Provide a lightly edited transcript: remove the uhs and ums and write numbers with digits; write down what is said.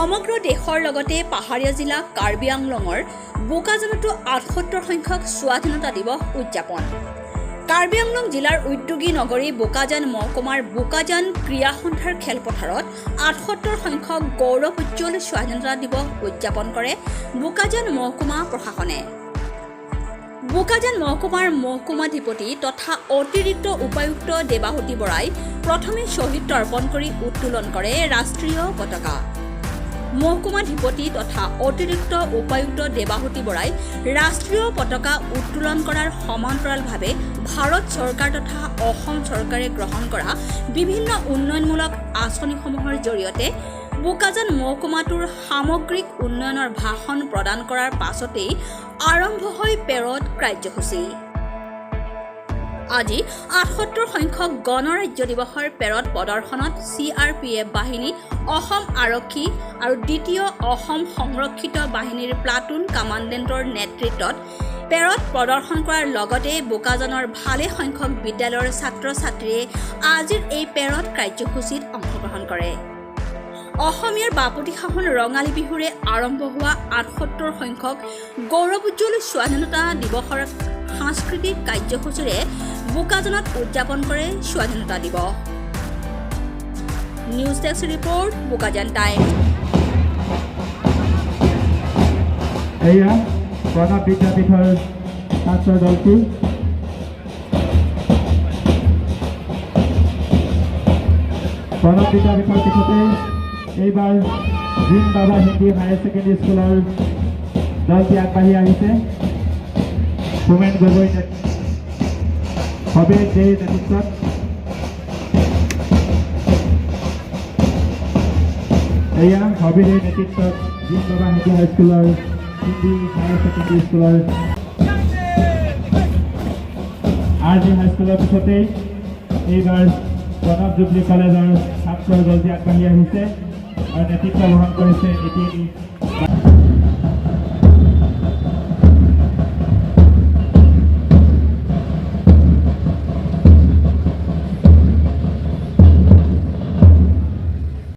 সমগ্ৰ দেশৰ লগতে পাহাৰীয়া জিলা কাৰ্বি আংলঙৰ বোকাজানতো ৭৮ সংখ্যক স্বাধীনতা দিৱস উদযাপন। কাৰ্বি আংলং জিলাৰ উদ্যোগী নগৰী বোকাজান মহকুমাৰ বোকাজান ক্ৰীড়া সন্থাৰ খেলপথাৰত ৭৮ সংখ্যক গৌৰৱ উজ্জ্বল স্বাধীনতা দিৱস উদযাপন কৰে বোকাজান মহকুমা প্ৰশাসনে। বোকাজান মহকুমাৰ মহকুমাধিপতি তথা অতিৰিক্ত উপায়ুক্ত দেৱাহুতি বৰাই প্ৰথমে শ্বহীদ তৰ্পণ কৰি উত্তোলন কৰে ৰাষ্ট্ৰীয় পতাকা। মহকুমাধিপতি তথা অতিৰিক্ত উপায়ুক্ত দেৱাহুতি বৰাই ৰাষ্ট্ৰীয় পতাকা উত্তোলন কৰাৰ সমান্তৰালভাৱে ভাৰত চৰকাৰ তথা অসম চৰকাৰে গ্ৰহণ কৰা বিভিন্ন উন্নয়নমূলক আঁচনিসমূহৰ জৰিয়তে বোকাজান মহকুমাটোৰ সামগ্ৰিক উন্নয়নৰ ভাষণ প্ৰদান কৰাৰ পাছতেই আৰম্ভ হয় পেৰড কাৰ্যসূচী। আজি ৭৮ সংখ্যক গণৰাজ্য দিৱসৰ পেৰড প্ৰদৰ্শনত CRPF বাহিনী, অসম আৰক্ষী আৰু দ্বিতীয় অসম সংৰক্ষিত বাহিনীৰ প্লাটুন কামাণ্ডেণ্টৰ নেতৃত্বত পেৰড প্ৰদৰ্শন কৰাৰ লগতে বোকাজানৰ ভালে সংখ্যক বিদ্যালয়ৰ ছাত্ৰ ছাত্ৰীয়ে আজিৰ এই পেৰড কাৰ্যসূচীত অংশগ্ৰহণ কৰে। অসমীয়াৰ বাপতি সাহোন ৰঙালী বিহুৰে আৰম্ভ হোৱা ৭৮ সংখ্যক গৌৰৱ উজ্জ্বল স্বাধীনতা দিৱসৰ সাংস্কৃতিক কাৰ্যসূচীৰে বোকাজানত উদযাপন কৰে স্বাধীনতা দিৱস। News desk report, Bokajan times. এয়া প্ৰণৱ বিদ্যাপীঠৰ ছাত্ৰ দলটি প্ৰণৱ বিদ্যাপীঠৰ পিছতে এইবাৰ জিন বাবা হিন্দী হায়াৰ ছেকেণ্ডেৰী স্কুলৰ দলটি আগবাঢ়ি আহিছে। হোমেন গগৈ হবীৰ দেৰ নেতৃত্বত এয়া হবীৰ নেতৃত্বত জিন বাবা হিন্দী হাইস্কুলৰ হিন্দী হায়াৰ ছেকেণ্ডেৰী স্কুলৰ RG হাইস্কুলৰ পিছতেই এইবাৰ প্ৰণৱ জুবলি কলেজৰ ছাত্ৰ দলটি আগবাঢ়ি আহিছে আৰু নেতৃত্ব বহন কৰিছে নীতিন